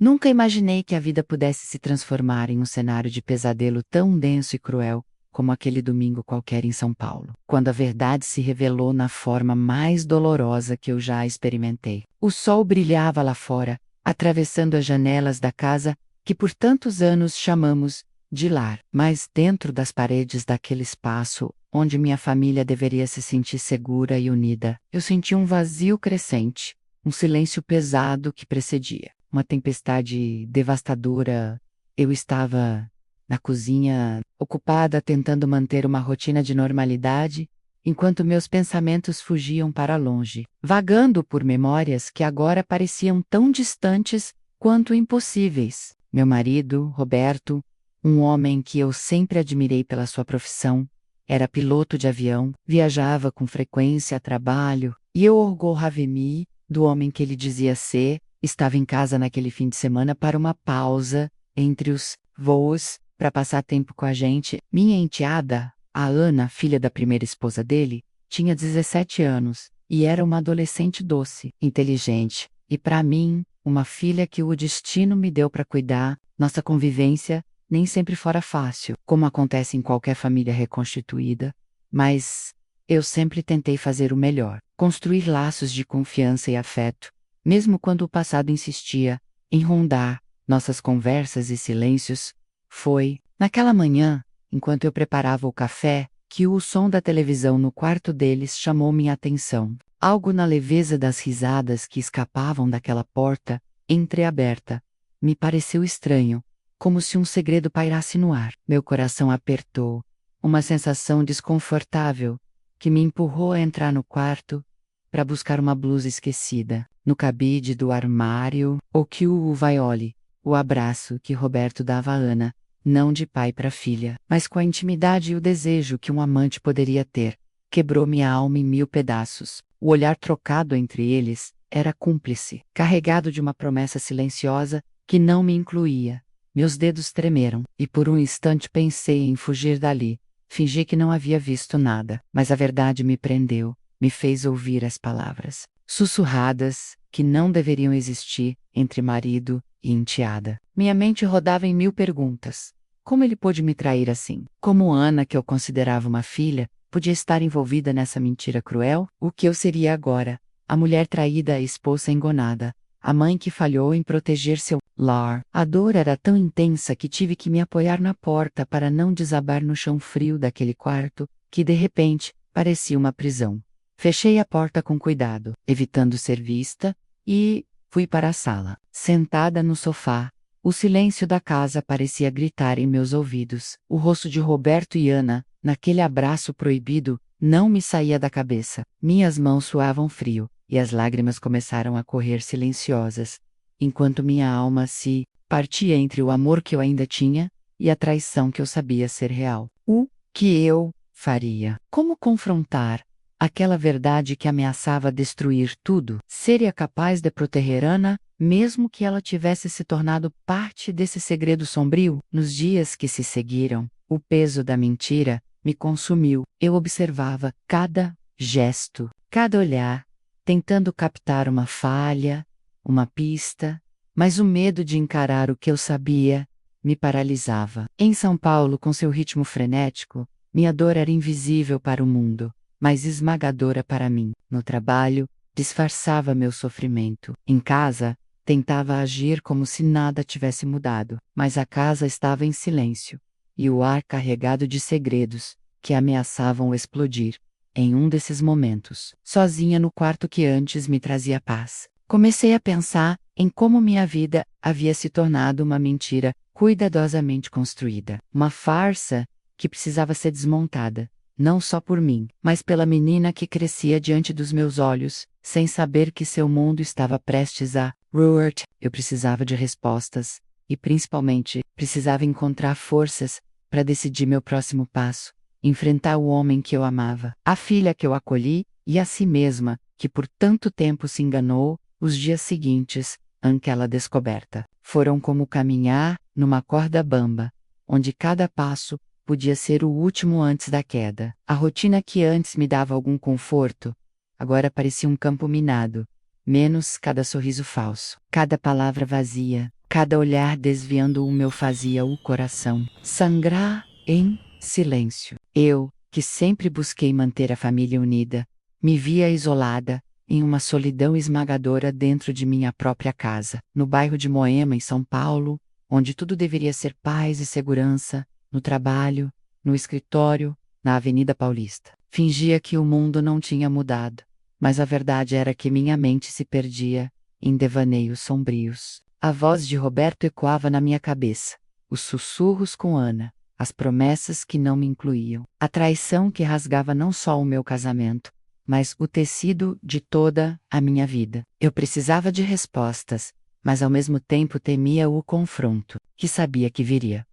Nunca imaginei que a vida pudesse se transformar em um cenário de pesadelo tão denso e cruel como aquele domingo qualquer em São Paulo, quando a verdade se revelou na forma mais dolorosa que eu já experimentei. O sol brilhava lá fora, atravessando as janelas da casa que por tantos anos chamamos de lar, mas dentro das paredes daquele espaço, onde minha família deveria se sentir segura e unida, eu senti um vazio crescente, um silêncio pesado que precedia uma tempestade devastadora. Eu estava na cozinha, ocupada tentando manter uma rotina de normalidade, enquanto meus pensamentos fugiam para longe, vagando por memórias que agora pareciam tão distantes quanto impossíveis. Meu marido, Roberto, um homem que eu sempre admirei pela sua profissão, era piloto de avião, viajava com frequência a trabalho, e eu orgulhava-me do homem que ele dizia ser. Estava em casa naquele fim de semana para uma pausa entre os voos, para passar tempo com a gente. Minha enteada, a Ana, filha da primeira esposa dele, tinha 17 anos e era uma adolescente doce, inteligente, e para mim, uma filha que o destino me deu para cuidar. Nossa convivência nem sempre fora fácil, como acontece em qualquer família reconstituída, mas eu sempre tentei fazer o melhor, construir laços de confiança e afeto, mesmo quando o passado insistia em rondar nossas conversas e silêncios. Foi naquela manhã, enquanto eu preparava o café, que o som da televisão no quarto deles chamou minha atenção. Algo na leveza das risadas que escapavam daquela porta entreaberta me pareceu estranho, como se um segredo pairasse no ar. Meu coração apertou, uma sensação desconfortável que me empurrou a entrar no quarto para buscar uma blusa esquecida no cabide do armário, ou que o vaiole, o abraço que Roberto dava a Ana, não de pai para filha, mas com a intimidade e o desejo que um amante poderia ter, quebrou minha alma em 1000 pedaços. O olhar trocado entre eles era cúmplice, carregado de uma promessa silenciosa que não me incluía. Meus dedos tremeram, e por um instante pensei em fugir dali. Fingi que não havia visto nada, mas a verdade me prendeu, me fez ouvir as palavras sussurradas, que não deveriam existir, entre marido e enteada. Minha mente rodava em 1000 perguntas. Como ele pôde me trair assim? Como Ana, que eu considerava uma filha, podia estar envolvida nessa mentira cruel? O que eu seria agora? A mulher traída, a esposa enganada, a mãe que falhou em proteger seu lar. A dor era tão intensa que tive que me apoiar na porta para não desabar no chão frio daquele quarto, que de repente parecia uma prisão. Fechei a porta com cuidado, evitando ser vista, e fui para a sala. Sentada no sofá, o silêncio da casa parecia gritar em meus ouvidos. O rosto de Roberto e Ana, naquele abraço proibido, não me saía da cabeça. Minhas mãos suavam frio, e as lágrimas começaram a correr silenciosas, enquanto minha alma se partia entre o amor que eu ainda tinha e a traição que eu sabia ser real. O que eu faria? Como confrontar aquela verdade que ameaçava destruir tudo? Seria capaz de proteger Ana, mesmo que ela tivesse se tornado parte desse segredo sombrio? Nos dias que se seguiram, o peso da mentira me consumiu. Eu observava cada gesto, cada olhar, tentando captar uma falha, uma pista, mas o medo de encarar o que eu sabia me paralisava. Em São Paulo, com seu ritmo frenético, minha dor era invisível para o mundo, mas esmagadora para mim. No trabalho, disfarçava meu sofrimento. Em casa, tentava agir como se nada tivesse mudado, mas a casa estava em silêncio, e o ar carregado de segredos que ameaçavam explodir. Em um desses momentos, sozinha no quarto que antes me trazia paz, comecei a pensar em como minha vida havia se tornado uma mentira cuidadosamente construída, uma farsa que precisava ser desmontada, não só por mim, mas pela menina que crescia diante dos meus olhos, sem saber que seu mundo estava prestes a ruir. Eu precisava de respostas, e principalmente, precisava encontrar forças para decidir meu próximo passo, enfrentar o homem que eu amava, a filha que eu acolhi, e a si mesma, que por tanto tempo se enganou. Os dias seguintes, àquela descoberta, foram como caminhar numa corda bamba, onde cada passo podia ser o último antes da queda. A rotina que antes me dava algum conforto, agora parecia um campo minado, menos cada sorriso falso, cada palavra vazia, cada olhar desviando o meu fazia o coração sangrar em silêncio. Eu, que sempre busquei manter a família unida, me via isolada, em uma solidão esmagadora dentro de minha própria casa, no bairro de Moema, em São Paulo, onde tudo deveria ser paz e segurança, no trabalho, no escritório, na Avenida Paulista. Fingia que o mundo não tinha mudado, mas a verdade era que minha mente se perdia em devaneios sombrios. A voz de Roberto ecoava na minha cabeça, os sussurros com Ana, as promessas que não me incluíam, a traição que rasgava não só o meu casamento, mas o tecido de toda a minha vida. Eu precisava de respostas, mas ao mesmo tempo temia o confronto, que sabia que viria.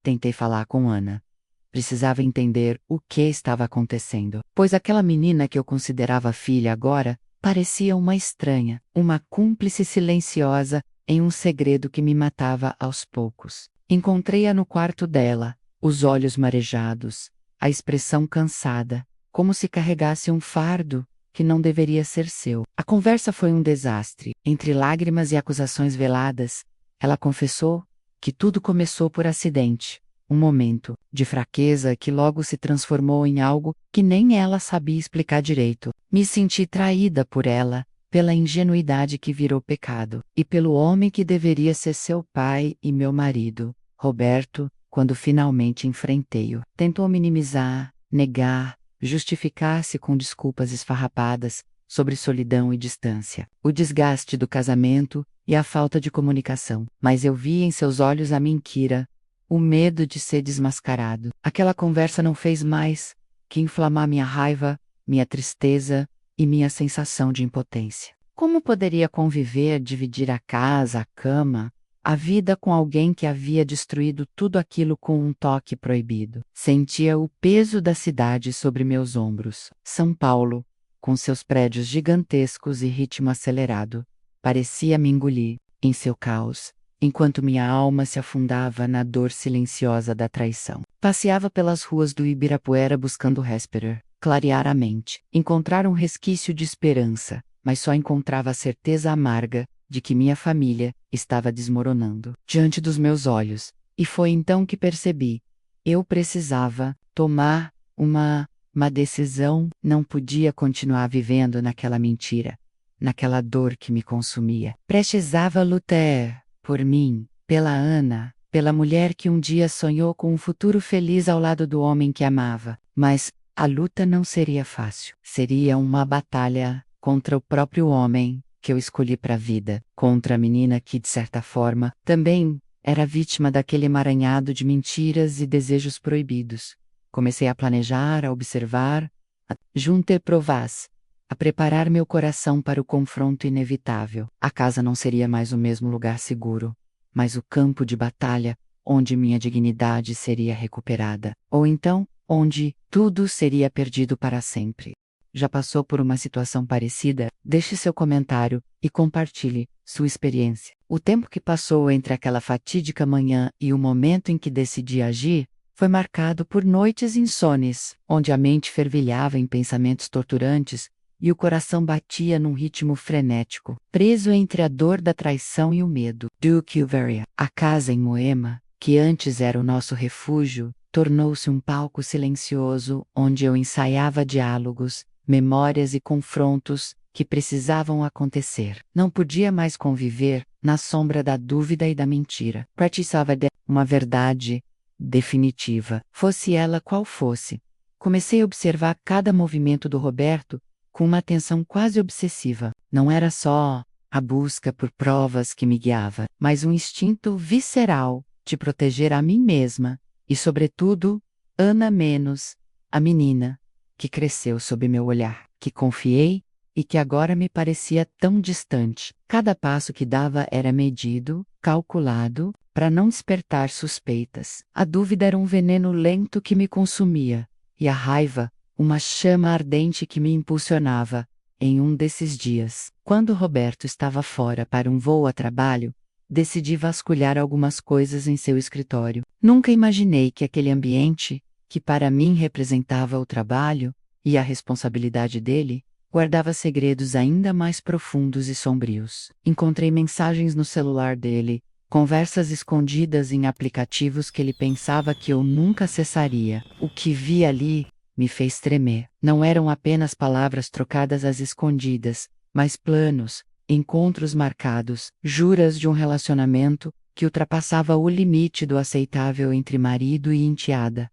Tentei falar com Ana. Precisava entender o que estava acontecendo, pois aquela menina que eu considerava filha agora parecia uma estranha, uma cúmplice silenciosa em um segredo que me matava aos poucos. Encontrei-a no quarto dela, os olhos marejados, a expressão cansada, como se carregasse um fardo que não deveria ser seu. A conversa foi um desastre. Entre lágrimas e acusações veladas, ela confessou que tudo começou por acidente. Um momento de fraqueza que logo se transformou em algo que nem ela sabia explicar direito. Me senti traída por ela, pela ingenuidade que virou pecado, e pelo homem que deveria ser seu pai e meu marido, Roberto, quando finalmente enfrentei-o. Tentou minimizar, negar, justificar-se com desculpas esfarrapadas sobre solidão e distância, o desgaste do casamento e a falta de comunicação. Mas eu vi em seus olhos a mentira, o medo de ser desmascarado. Aquela conversa não fez mais que inflamar minha raiva, minha tristeza e minha sensação de impotência. Como poderia conviver, dividir a casa, a cama, a vida com alguém que havia destruído tudo aquilo com um toque proibido? Sentia o peso da cidade sobre meus ombros. São Paulo, com seus prédios gigantescos e ritmo acelerado, parecia me engolir em seu caos, enquanto minha alma se afundava na dor silenciosa da traição. Passeava pelas ruas do Ibirapuera buscando Hesperer, clarear a mente, encontrar um resquício de esperança, mas só encontrava a certeza amarga de que minha família estava desmoronando diante dos meus olhos. E foi então que percebi. Eu precisava tomar uma decisão. Não podia continuar vivendo naquela mentira, naquela dor que me consumia. Precisava lutar por mim, pela Ana, pela mulher que um dia sonhou com um futuro feliz ao lado do homem que amava. Mas a luta não seria fácil. Seria uma batalha contra o próprio homem que eu escolhi para a vida, contra a menina que, de certa forma, também era vítima daquele emaranhado de mentiras e desejos proibidos. Comecei a planejar, a observar, a juntar provas, a preparar meu coração para o confronto inevitável. A casa não seria mais o mesmo lugar seguro, mas o campo de batalha onde minha dignidade seria recuperada, ou então, onde tudo seria perdido para sempre. Já passou por uma situação parecida? Deixe seu comentário e compartilhe sua experiência. O tempo que passou entre aquela fatídica manhã e o momento em que decidi agir foi marcado por noites insones, onde a mente fervilhava em pensamentos torturantes e o coração batia num ritmo frenético, preso entre a dor da traição e o medo. Duke-Uveria, a casa em Moema, que antes era o nosso refúgio, tornou-se um palco silencioso onde eu ensaiava diálogos, memórias e confrontos que precisavam acontecer. Não podia mais conviver na sombra da dúvida e da mentira. Precisava de uma verdade definitiva, fosse ela qual fosse. Comecei a observar cada movimento do Roberto com uma atenção quase obsessiva. Não era só a busca por provas que me guiava, mas um instinto visceral de proteger a mim mesma e, sobretudo, Ana menos, a menina que cresceu sob meu olhar, que confiei e que agora me parecia tão distante. Cada passo que dava era medido, calculado, para não despertar suspeitas. A dúvida era um veneno lento que me consumia, e a raiva, uma chama ardente que me impulsionava. Em um desses dias, quando Roberto estava fora para um voo a trabalho, decidi vasculhar algumas coisas em seu escritório. Nunca imaginei que aquele ambiente, que para mim representava o trabalho e a responsabilidade dele, guardava segredos ainda mais profundos e sombrios. Encontrei mensagens no celular dele, Conversas escondidas em aplicativos que ele pensava que eu nunca acessaria. O que vi ali me fez tremer. Não eram apenas palavras trocadas às escondidas, mas planos, encontros marcados, juras de um relacionamento que ultrapassava o limite do aceitável entre marido e enteada.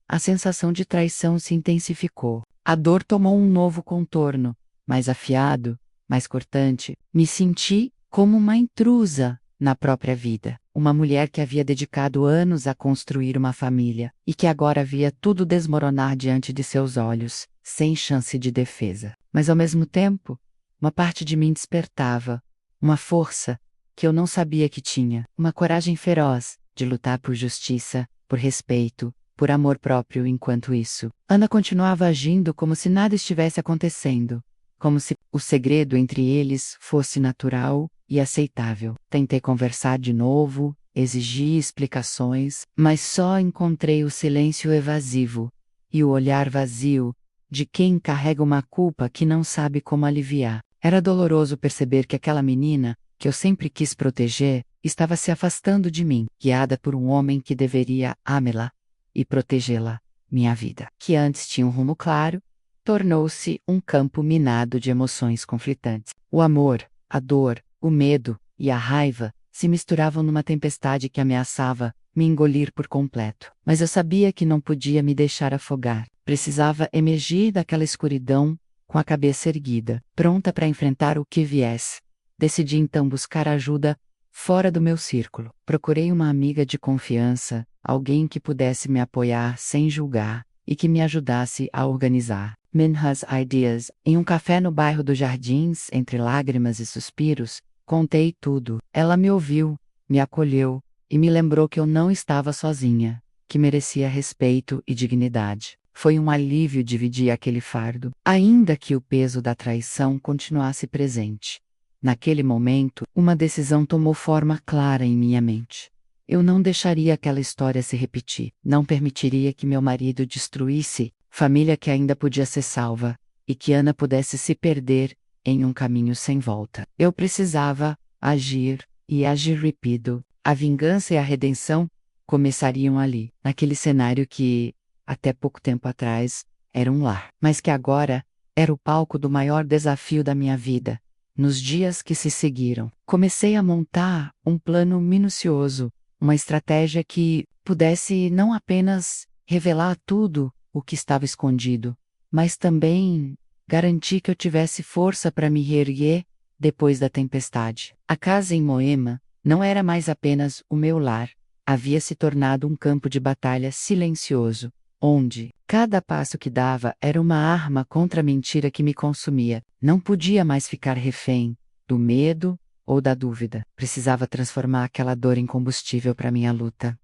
A sensação de traição se intensificou. A dor tomou um novo contorno, mais afiado, mais cortante. Me senti como uma intrusa na própria vida. Uma mulher que havia dedicado anos a construir uma família e que agora via tudo desmoronar diante de seus olhos, sem chance de defesa. Mas ao mesmo tempo, uma parte de mim despertava, uma força que eu não sabia que tinha, uma coragem feroz de lutar por justiça, por respeito, por amor próprio. Enquanto isso, Ana continuava agindo como se nada estivesse acontecendo, como se o segredo entre eles fosse natural e aceitável. Tentei conversar de novo, exigi explicações, mas só encontrei o silêncio evasivo e o olhar vazio de quem carrega uma culpa que não sabe como aliviar. Era doloroso perceber que aquela menina, que eu sempre quis proteger, estava se afastando de mim, guiada por um homem que deveria amá-la e protegê-la. Minha vida, que antes tinha um rumo claro, tornou-se um campo minado de emoções conflitantes. O amor, a dor, o medo e a raiva se misturavam numa tempestade que ameaçava me engolir por completo. Mas eu sabia que não podia me deixar afogar. Precisava emergir daquela escuridão com a cabeça erguida, pronta para enfrentar o que viesse. Decidi então buscar ajuda fora do meu círculo. Procurei uma amiga de confiança, alguém que pudesse me apoiar sem julgar e que me ajudasse a organizar minhas ideias. Em um café no bairro dos Jardins, entre lágrimas e suspiros, contei tudo. Ela me ouviu, me acolheu e me lembrou que eu não estava sozinha, que merecia respeito e dignidade. Foi um alívio dividir aquele fardo, ainda que o peso da traição continuasse presente. Naquele momento, uma decisão tomou forma clara em minha mente. Eu não deixaria aquela história se repetir. Não permitiria que meu marido destruísse família que ainda podia ser salva, e que Ana pudesse se perder em um caminho sem volta. Eu precisava agir, e agir rápido. A vingança e a redenção começariam ali, naquele cenário que, até pouco tempo atrás, era um lar, mas que agora era o palco do maior desafio da minha vida. Nos dias que se seguiram, comecei a montar um plano minucioso, uma estratégia que pudesse não apenas revelar tudo o que estava escondido, mas também garantir que eu tivesse força para me reerguer depois da tempestade. A casa em Moema não era mais apenas o meu lar, havia se tornado um campo de batalha silencioso, onde cada passo que dava era uma arma contra a mentira que me consumia. Não podia mais ficar refém do medo ou da dúvida. Precisava transformar aquela dor em combustível para minha luta.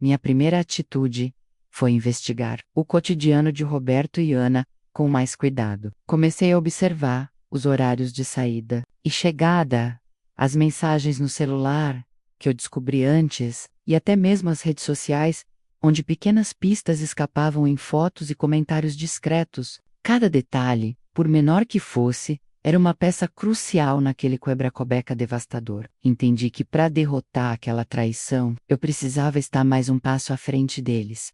Minha primeira atitude foi investigar o cotidiano de Roberto e Ana com mais cuidado. Comecei a observar os horários de saída e chegada, as mensagens no celular, que eu descobri antes, e até mesmo as redes sociais, onde pequenas pistas escapavam em fotos e comentários discretos. Cada detalhe, por menor que fosse, era uma peça crucial naquele quebra-cobeca devastador. Entendi que para derrotar aquela traição, eu precisava estar mais um passo à frente deles.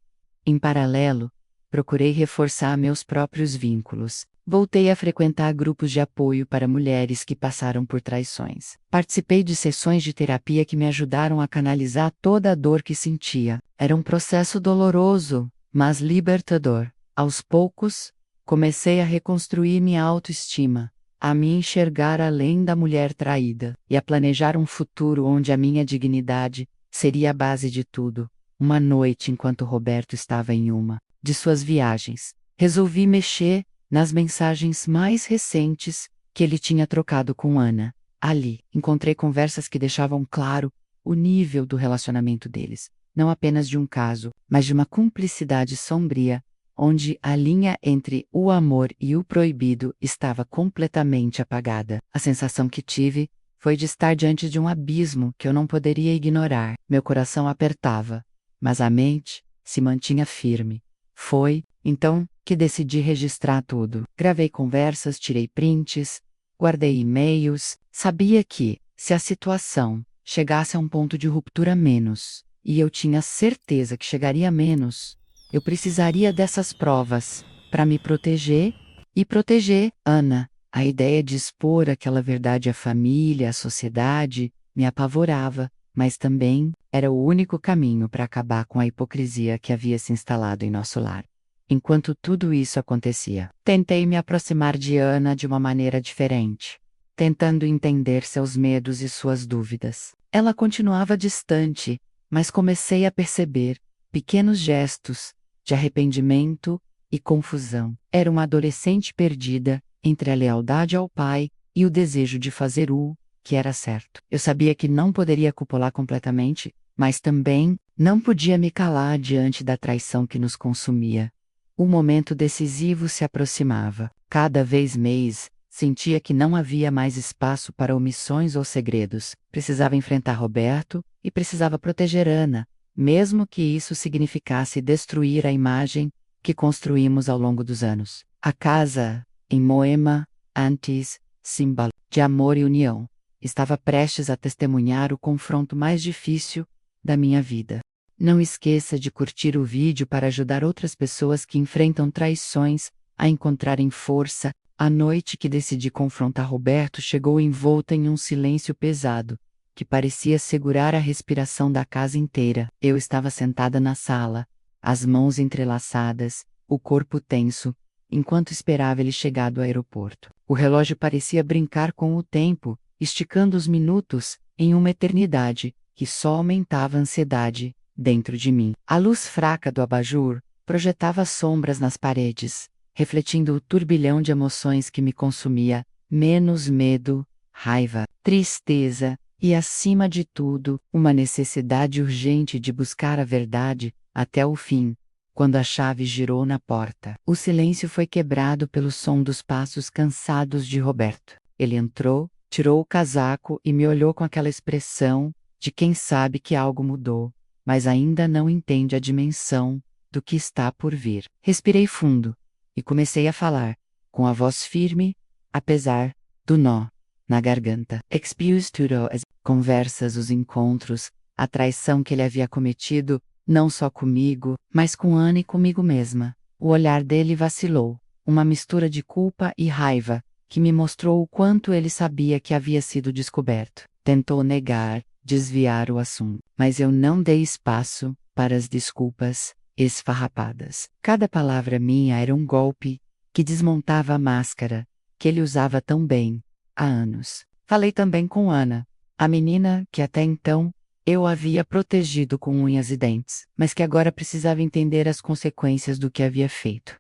Em paralelo, procurei reforçar meus próprios vínculos. Voltei a frequentar grupos de apoio para mulheres que passaram por traições. Participei de sessões de terapia que me ajudaram a canalizar toda a dor que sentia. Era um processo doloroso, mas libertador. Aos poucos, comecei a reconstruir minha autoestima, a me enxergar além da mulher traída e a planejar um futuro onde a minha dignidade seria a base de tudo. Uma noite, enquanto Roberto estava em uma de suas viagens, resolvi mexer nas mensagens mais recentes que ele tinha trocado com Ana. Ali, encontrei conversas que deixavam claro o nível do relacionamento deles, não apenas de um caso, mas de uma cumplicidade sombria, onde a linha entre o amor e o proibido estava completamente apagada. A sensação que tive foi de estar diante de um abismo que eu não poderia ignorar. Meu coração apertava, mas a mente se mantinha firme. Foi, então, que decidi registrar tudo. Gravei conversas, tirei prints, guardei e-mails. Sabia que, se a situação chegasse a um ponto de ruptura menos, e eu tinha certeza que chegaria a menos, eu precisaria dessas provas para me proteger e proteger Ana. A ideia de expor aquela verdade à família, à sociedade, me apavorava, mas também era o único caminho para acabar com a hipocrisia que havia se instalado em nosso lar. Enquanto tudo isso acontecia, tentei me aproximar de Ana de uma maneira diferente, tentando entender seus medos e suas dúvidas. Ela continuava distante, mas comecei a perceber pequenos gestos de arrependimento e confusão. Era uma adolescente perdida entre a lealdade ao pai e o desejo de fazer o que era certo. Eu sabia que não poderia culpá-la completamente, mas também não podia me calar diante da traição que nos consumia. O momento decisivo se aproximava. Cada vez mais, sentia que não havia mais espaço para omissões ou segredos. Precisava enfrentar Roberto e precisava proteger Ana, mesmo que isso significasse destruir a imagem que construímos ao longo dos anos. A casa, em Moema, antes símbolo de amor e união, estava prestes a testemunhar o confronto mais difícil da minha vida. Não esqueça de curtir o vídeo para ajudar outras pessoas que enfrentam traições a encontrarem força. A noite que decidi confrontar Roberto chegou envolta em um silêncio pesado, que parecia segurar a respiração da casa inteira. Eu estava sentada na sala, as mãos entrelaçadas, o corpo tenso, enquanto esperava ele chegar do aeroporto. O relógio parecia brincar com o tempo, esticando os minutos em uma eternidade, que só aumentava a ansiedade dentro de mim. A luz fraca do abajur projetava sombras nas paredes, refletindo o turbilhão de emoções que me consumia, menos medo, raiva, tristeza e, acima de tudo, uma necessidade urgente de buscar a verdade até o fim. Quando a chave girou na porta, o silêncio foi quebrado pelo som dos passos cansados de Roberto. Ele entrou, tirou o casaco e me olhou com aquela expressão de quem sabe que algo mudou, mas ainda não entende a dimensão do que está por vir. Respirei fundo e comecei a falar, com a voz firme, apesar do nó na garganta. Excuse tudo as conversas, os encontros, a traição que ele havia cometido, não só comigo, mas com Ana e comigo mesma. O olhar dele vacilou, uma mistura de culpa e raiva, que me mostrou o quanto ele sabia que havia sido descoberto. Tentou negar, desviar o assunto, mas eu não dei espaço para as desculpas esfarrapadas. Cada palavra minha era um golpe que desmontava a máscara que ele usava tão bem há anos. Falei também com Ana, a menina que até então eu havia protegido com unhas e dentes, mas que agora precisava entender as consequências do que havia feito.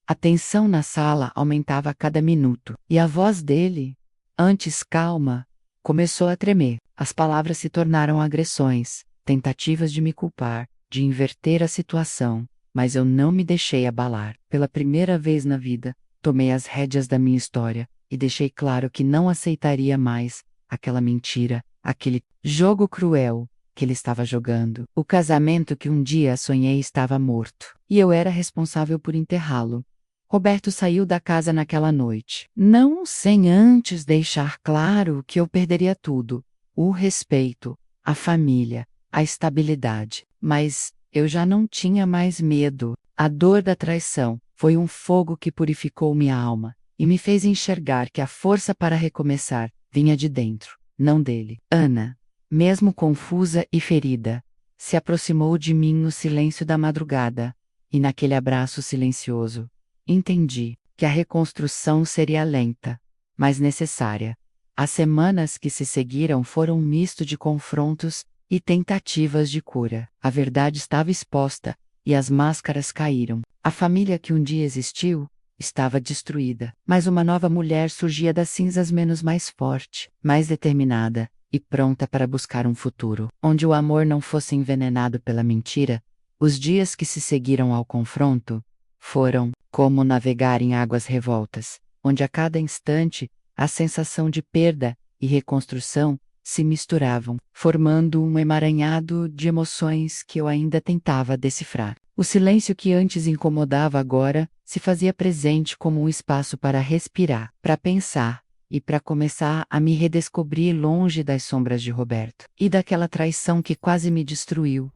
A tensão na sala aumentava a cada minuto, e a voz dele, antes calma, começou a tremer. As palavras se tornaram agressões, tentativas de me culpar, de inverter a situação, mas eu não me deixei abalar. Pela primeira vez na vida, tomei as rédeas da minha história e deixei claro que não aceitaria mais aquela mentira, aquele jogo cruel que ele estava jogando. O casamento que um dia sonhei estava morto, e eu era responsável por enterrá-lo. Roberto saiu da casa naquela noite, não sem antes deixar claro que eu perderia tudo: o respeito, a família, a estabilidade. Mas eu já não tinha mais medo. A dor da traição foi um fogo que purificou minha alma e me fez enxergar que a força para recomeçar vinha de dentro, não dele. Ana, mesmo confusa e ferida, se aproximou de mim no silêncio da madrugada, e naquele abraço silencioso, entendi que a reconstrução seria lenta, mas necessária. As semanas que se seguiram foram um misto de confrontos e tentativas de cura. A verdade estava exposta, e as máscaras caíram. A família que um dia existiu estava destruída, mas uma nova mulher surgia das cinzas, mais forte, mais determinada e pronta para buscar um futuro onde o amor não fosse envenenado pela mentira. Os dias que se seguiram ao confronto foram como navegar em águas revoltas, onde a cada instante a sensação de perda e reconstrução se misturavam, formando um emaranhado de emoções que eu ainda tentava decifrar. O silêncio que antes incomodava agora se fazia presente como um espaço para respirar, para pensar e para começar a me redescobrir longe das sombras de Roberto e daquela traição que quase me destruiu,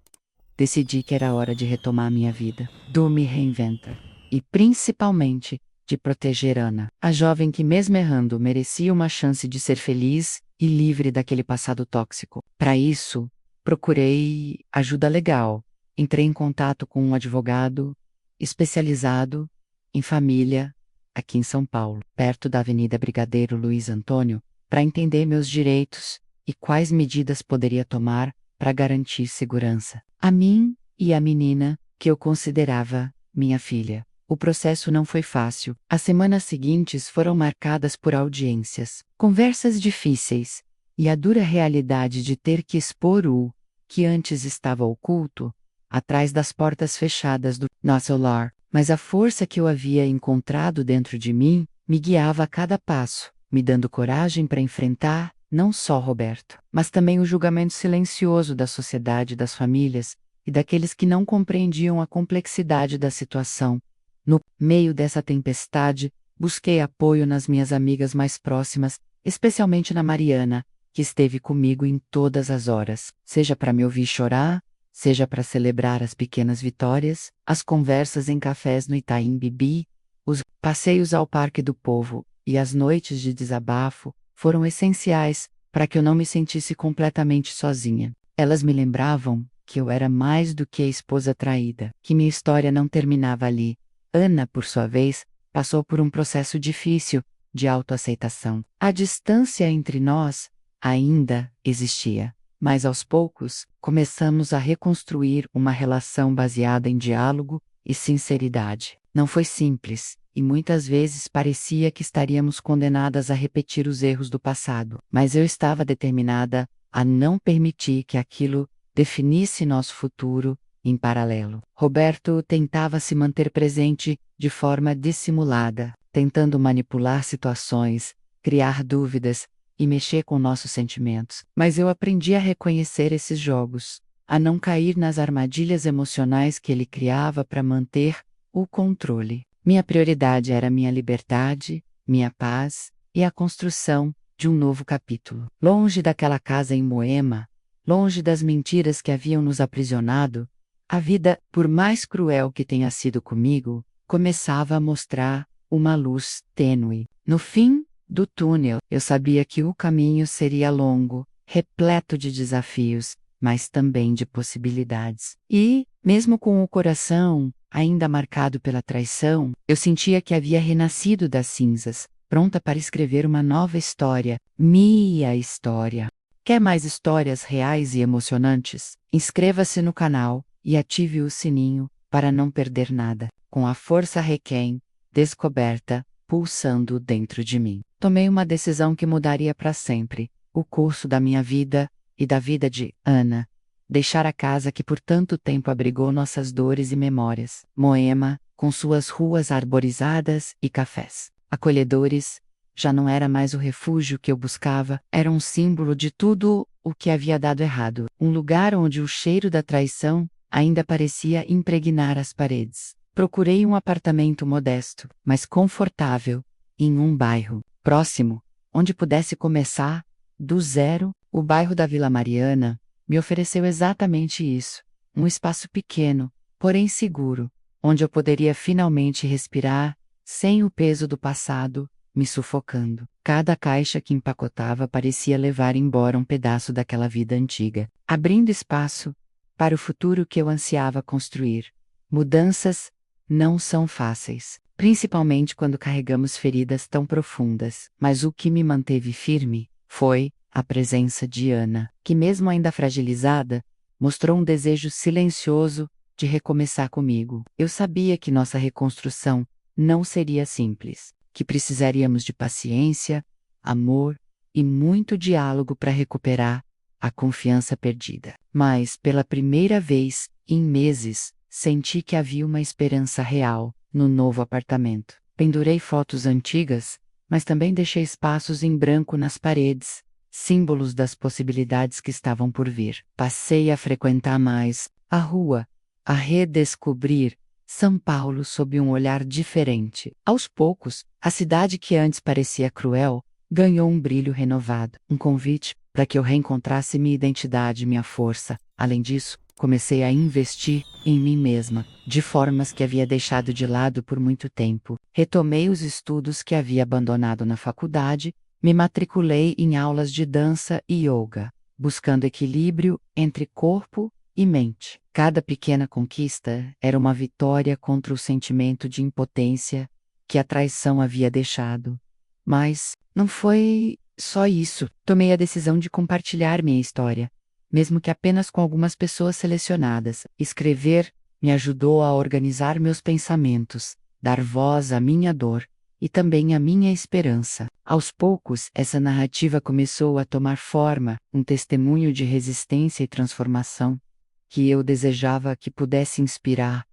decidi que era hora de retomar minha vida, do Me Reinventar e, principalmente, de proteger Ana, a jovem que, mesmo errando, merecia uma chance de ser feliz e livre daquele passado tóxico. Para isso, procurei ajuda legal. Entrei em contato com um advogado especializado em família aqui em São Paulo, perto da Avenida Brigadeiro Luiz Antônio, para entender meus direitos e quais medidas poderia tomar para garantir segurança a mim e à menina que eu considerava minha filha. O processo não foi fácil. As semanas seguintes foram marcadas por audiências, conversas difíceis e a dura realidade de ter que expor o que antes estava oculto atrás das portas fechadas do nosso lar. Mas a força que eu havia encontrado dentro de mim me guiava a cada passo, me dando coragem para enfrentar não só Roberto, mas também o julgamento silencioso da sociedade, das famílias e daqueles que não compreendiam a complexidade da situação. No meio dessa tempestade, busquei apoio nas minhas amigas mais próximas, especialmente na Mariana, que esteve comigo em todas as horas, seja para me ouvir chorar, seja para celebrar as pequenas vitórias, as conversas em cafés no Itaim Bibi, os passeios ao Parque do Povo e as noites de desabafo foram essenciais para que eu não me sentisse completamente sozinha. Elas me lembravam que eu era mais do que a esposa traída, que minha história não terminava ali. Ana, por sua vez, passou por um processo difícil de autoaceitação. A distância entre nós ainda existia, mas aos poucos começamos a reconstruir uma relação baseada em diálogo e sinceridade. Não foi simples, e muitas vezes parecia que estaríamos condenadas a repetir os erros do passado, mas eu estava determinada a não permitir que aquilo definisse nosso futuro em paralelo. Roberto tentava se manter presente de forma dissimulada, tentando manipular situações, criar dúvidas e mexer com nossos sentimentos. Mas eu aprendi a reconhecer esses jogos, a não cair nas armadilhas emocionais que ele criava para manter o controle. Minha prioridade era minha liberdade, minha paz e a construção de um novo capítulo. Longe daquela casa em Moema, longe das mentiras que haviam nos aprisionado, a vida, por mais cruel que tenha sido comigo, começava a mostrar uma luz tênue. No fim do túnel, eu sabia que o caminho seria longo, repleto de desafios, mas também de possibilidades. E, mesmo com o coração ainda marcado pela traição, eu sentia que havia renascido das cinzas, pronta para escrever uma nova história, minha história. Quer mais histórias reais e emocionantes? Inscreva-se no canal e ative o sininho para não perder nada. Com a força Requiem descoberta pulsando dentro de mim, tomei uma decisão que mudaria para sempre o curso da minha vida e da vida de Ana. Deixar a casa que por tanto tempo abrigou nossas dores e memórias. Moema, com suas ruas arborizadas e cafés acolhedores, já não era mais o refúgio que eu buscava, era um símbolo de tudo o que havia dado errado. Um lugar onde o cheiro da traição ainda parecia impregnar as paredes. Procurei um apartamento modesto, mas confortável, em um bairro próximo, onde pudesse começar do zero. O bairro da Vila Mariana me ofereceu exatamente isso, um espaço pequeno, porém seguro, onde eu poderia finalmente respirar, sem o peso do passado me sufocando. Cada caixa que empacotava parecia levar embora um pedaço daquela vida antiga, abrindo espaço para o futuro que eu ansiava construir. Mudanças não são fáceis, principalmente quando carregamos feridas tão profundas, mas o que me manteve firme foi a presença de Ana, que mesmo ainda fragilizada, mostrou um desejo silencioso de recomeçar comigo. Eu sabia que nossa reconstrução não seria simples, que precisaríamos de paciência, amor e muito diálogo para recuperar a confiança perdida. Mas, pela primeira vez em meses, senti que havia uma esperança real no novo apartamento. Pendurei fotos antigas, mas também deixei espaços em branco nas paredes, símbolos das possibilidades que estavam por vir. Passei a frequentar mais a rua, a redescobrir São Paulo sob um olhar diferente. Aos poucos, a cidade que antes parecia cruel ganhou um brilho renovado, um convite para que eu reencontrasse minha identidade e minha força. Além disso, comecei a investir em mim mesma, de formas que havia deixado de lado por muito tempo. Retomei os estudos que havia abandonado na faculdade, me matriculei em aulas de dança e yoga, buscando equilíbrio entre corpo e mente. Cada pequena conquista era uma vitória contra o sentimento de impotência que a traição havia deixado. Mas não foi só isso. Tomei a decisão de compartilhar minha história, mesmo que apenas com algumas pessoas selecionadas. Escrever me ajudou a organizar meus pensamentos, dar voz à minha dor e também à minha esperança. Aos poucos, essa narrativa começou a tomar forma, um testemunho de resistência e transformação, que eu desejava que pudesse inspirar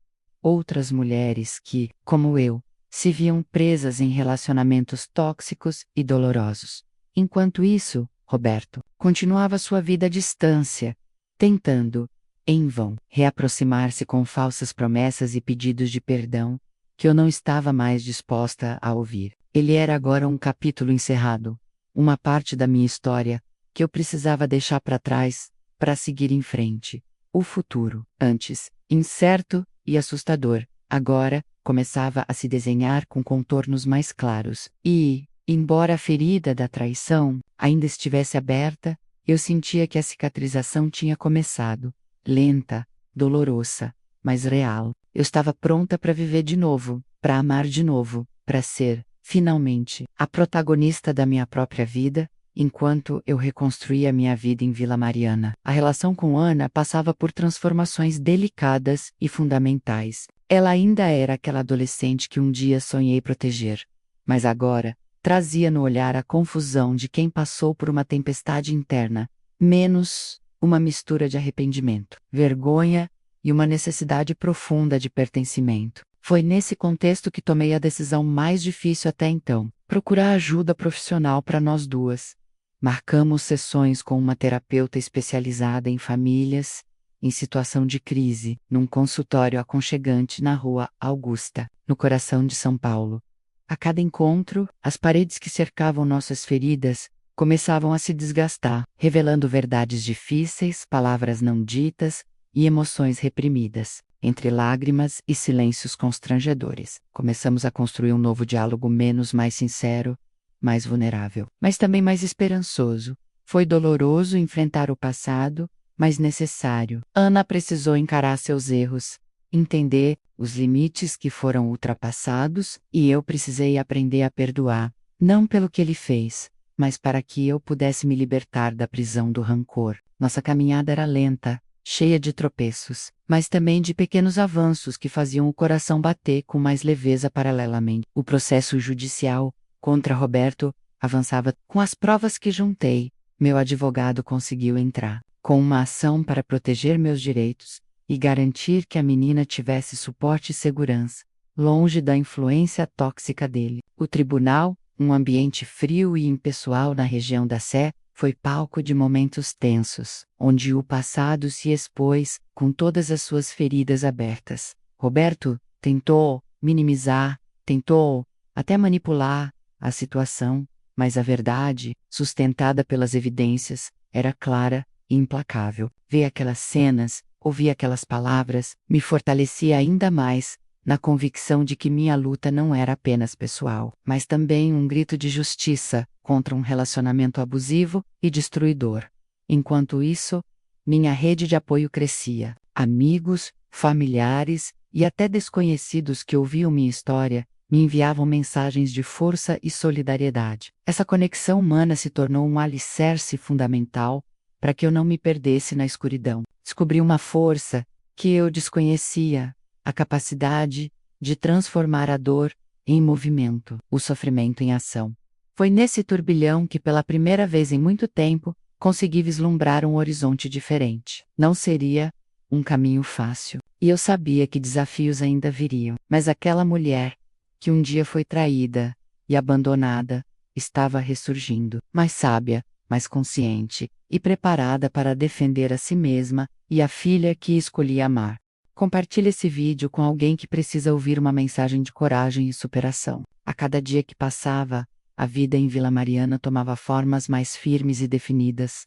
outras mulheres que, como eu, se viam presas em relacionamentos tóxicos e dolorosos. Enquanto isso, Roberto continuava sua vida à distância, tentando, em vão, reaproximar-se com falsas promessas e pedidos de perdão que eu não estava mais disposta a ouvir. Ele era agora um capítulo encerrado, uma parte da minha história que eu precisava deixar para trás para seguir em frente. O futuro, antes incerto e assustador, agora começava a se desenhar com contornos mais claros. E, embora a ferida da traição ainda estivesse aberta, eu sentia que a cicatrização tinha começado, lenta, dolorosa, mas real. Eu estava pronta para viver de novo, para amar de novo, para ser, finalmente, a protagonista da minha própria vida, enquanto eu reconstruía minha vida em Vila Mariana. A relação com Ana passava por transformações delicadas e fundamentais. Ela ainda era aquela adolescente que um dia sonhei proteger, mas agora trazia no olhar a confusão de quem passou por uma tempestade interna, menos uma mistura de arrependimento, vergonha e uma necessidade profunda de pertencimento. Foi nesse contexto que tomei a decisão mais difícil até então: procurar ajuda profissional para nós duas. Marcamos sessões com uma terapeuta especializada em famílias em situação de crise, num consultório aconchegante na Rua Augusta, no coração de São Paulo. A cada encontro, as paredes que cercavam nossas feridas começavam a se desgastar, revelando verdades difíceis, palavras não ditas e emoções reprimidas. Entre lágrimas e silêncios constrangedores, começamos a construir um novo diálogo mais sincero, mais vulnerável, mas também mais esperançoso. Foi doloroso enfrentar o passado, mas necessário. Ana precisou encarar seus erros, entender os limites que foram ultrapassados, e eu precisei aprender a perdoar, não pelo que ele fez, mas para que eu pudesse me libertar da prisão do rancor. Nossa caminhada era lenta, cheia de tropeços, mas também de pequenos avanços que faziam o coração bater com mais leveza paralelamente. O processo judicial contra Roberto avançava. Com as provas que juntei, meu advogado conseguiu entrar com uma ação para proteger meus direitos e garantir que a menina tivesse suporte e segurança, longe da influência tóxica dele. O tribunal, um ambiente frio e impessoal na região da Sé, foi palco de momentos tensos, onde o passado se expôs com todas as suas feridas abertas. Roberto tentou minimizar, tentou até manipular a situação, mas a verdade, sustentada pelas evidências, era clara e implacável. Ver aquelas cenas, ouvir aquelas palavras, me fortalecia ainda mais na convicção de que minha luta não era apenas pessoal, mas também um grito de justiça contra um relacionamento abusivo e destruidor. Enquanto isso, minha rede de apoio crescia. Amigos, familiares e até desconhecidos que ouviam minha história me enviavam mensagens de força e solidariedade. Essa conexão humana se tornou um alicerce fundamental para que eu não me perdesse na escuridão. Descobri uma força que eu desconhecia, a capacidade de transformar a dor em movimento, o sofrimento em ação. Foi nesse turbilhão que, pela primeira vez em muito tempo, consegui vislumbrar um horizonte diferente. Não seria um caminho fácil, e eu sabia que desafios ainda viriam, mas aquela mulher, que um dia foi traída e abandonada, estava ressurgindo, mais sábia, mais consciente e preparada para defender a si mesma e a filha que escolhi amar. Compartilhe esse vídeo com alguém que precisa ouvir uma mensagem de coragem e superação. A cada dia que passava, a vida em Vila Mariana tomava formas mais firmes e definidas.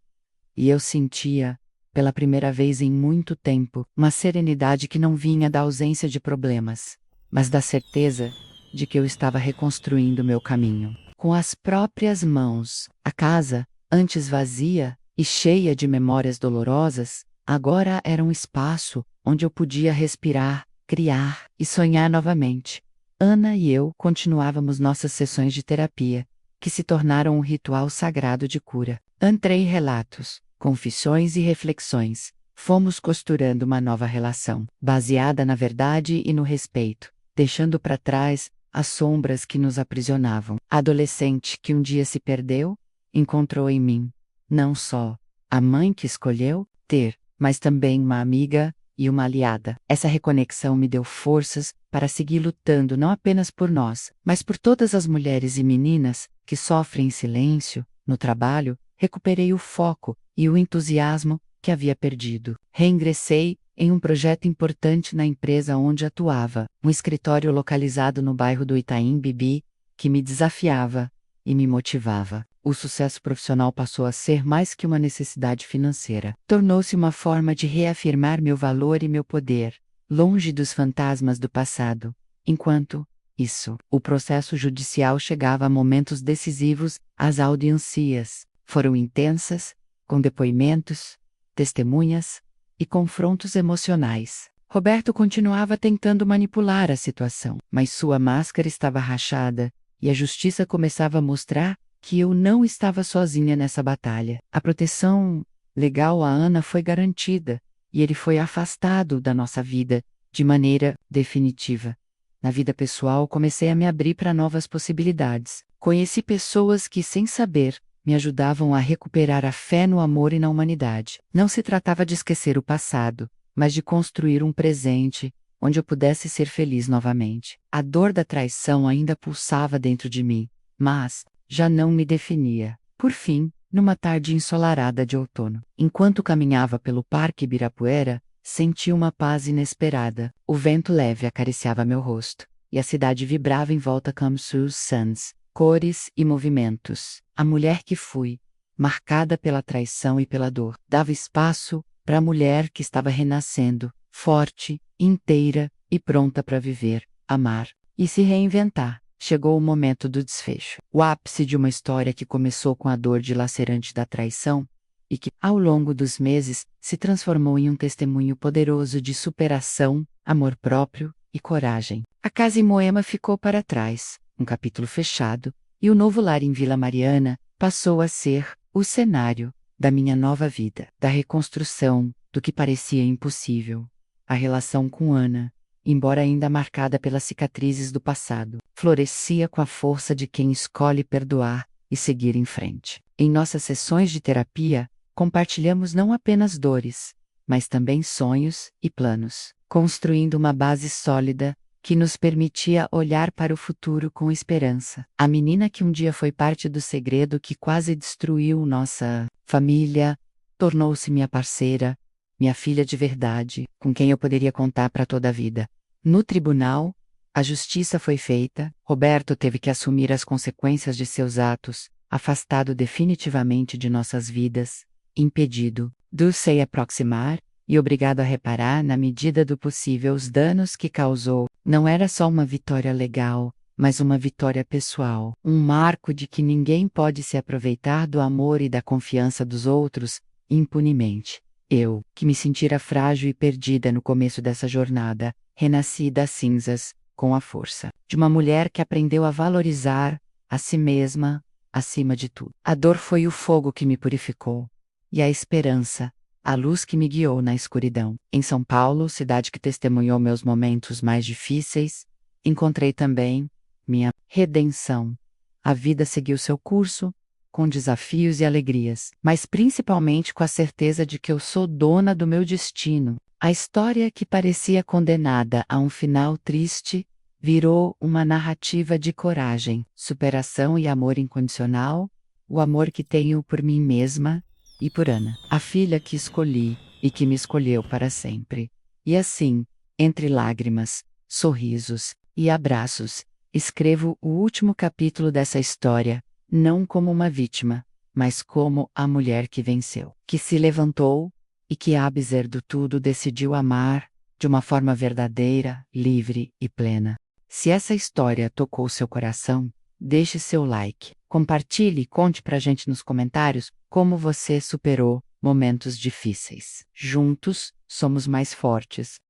E eu sentia, pela primeira vez em muito tempo, uma serenidade que não vinha da ausência de problemas, mas da certeza de que eu estava reconstruindo meu caminho. Com as próprias mãos, a casa, antes vazia e cheia de memórias dolorosas, agora era um espaço onde eu podia respirar, criar e sonhar novamente. Ana e eu continuávamos nossas sessões de terapia, que se tornaram um ritual sagrado de cura. Entrei relatos, confissões e reflexões. Fomos costurando uma nova relação, baseada na verdade e no respeito, deixando para trás as sombras que nos aprisionavam. A adolescente que um dia se perdeu, encontrou em mim, não só a mãe que escolheu ter, mas também uma amiga e uma aliada. Essa reconexão me deu forças para seguir lutando não apenas por nós, mas por todas as mulheres e meninas que sofrem em silêncio. No trabalho, recuperei o foco e o entusiasmo que havia perdido. Reingressei em um projeto importante na empresa onde atuava, um escritório localizado no bairro do Itaim Bibi, que me desafiava e me motivava. O sucesso profissional passou a ser mais que uma necessidade financeira. Tornou-se uma forma de reafirmar meu valor e meu poder, longe dos fantasmas do passado. Enquanto isso, o processo judicial chegava a momentos decisivos, as audiências foram intensas, com depoimentos, testemunhas e confrontos emocionais. Roberto continuava tentando manipular a situação, mas sua máscara estava rachada e a justiça começava a mostrar que eu não estava sozinha nessa batalha. A proteção legal a Ana foi garantida e ele foi afastado da nossa vida de maneira definitiva. Na vida pessoal, comecei a me abrir para novas possibilidades. Conheci pessoas que, sem saber, me ajudavam a recuperar a fé no amor e na humanidade. Não se tratava de esquecer o passado, mas de construir um presente onde eu pudesse ser feliz novamente. A dor da traição ainda pulsava dentro de mim, mas já não me definia. Por fim, numa tarde ensolarada de outono, enquanto caminhava pelo Parque Ibirapuera, senti uma paz inesperada. O vento leve acariciava meu rosto, e a cidade vibrava em volta como suns, cores e movimentos. A mulher que fui, marcada pela traição e pela dor, dava espaço para a mulher que estava renascendo, forte, inteira e pronta para viver, amar e se reinventar. Chegou o momento do desfecho. O ápice de uma história que começou com a dor dilacerante da traição e que, ao longo dos meses, se transformou em um testemunho poderoso de superação, amor próprio e coragem. A casa em Moema ficou para trás, um capítulo fechado, e o novo lar em Vila Mariana passou a ser o cenário da minha nova vida, da reconstrução do que parecia impossível. A relação com Ana, embora ainda marcada pelas cicatrizes do passado, florescia com a força de quem escolhe perdoar e seguir em frente. Em nossas sessões de terapia, compartilhamos não apenas dores, mas também sonhos e planos, construindo uma base sólida que nos permitia olhar para o futuro com esperança. A menina que um dia foi parte do segredo que quase destruiu nossa família, tornou-se minha parceira, minha filha de verdade, com quem eu poderia contar para toda a vida. No tribunal, a justiça foi feita, Roberto teve que assumir as consequências de seus atos, afastado definitivamente de nossas vidas, impedido de se aproximar e obrigado a reparar na medida do possível os danos que causou. Não era só uma vitória legal, mas uma vitória pessoal, um marco de que ninguém pode se aproveitar do amor e da confiança dos outros impunemente. Eu, que me sentira frágil e perdida no começo dessa jornada, renasci das cinzas, com a força de uma mulher que aprendeu a valorizar a si mesma, acima de tudo. A dor foi o fogo que me purificou, e a esperança, a luz que me guiou na escuridão. Em São Paulo, cidade que testemunhou meus momentos mais difíceis, encontrei também minha redenção. A vida seguiu seu curso, com desafios e alegrias, mas principalmente com a certeza de que eu sou dona do meu destino. A história que parecia condenada a um final triste virou uma narrativa de coragem, superação e amor incondicional, o amor que tenho por mim mesma e por Ana, a filha que escolhi e que me escolheu para sempre. E assim, entre lágrimas, sorrisos e abraços, escrevo o último capítulo dessa história, não como uma vítima, mas como a mulher que venceu, que se levantou e que, apesar do tudo, decidiu amar de uma forma verdadeira, livre e plena. Se essa história tocou seu coração, deixe seu like, compartilhe e conte pra gente nos comentários como você superou momentos difíceis. Juntos, somos mais fortes.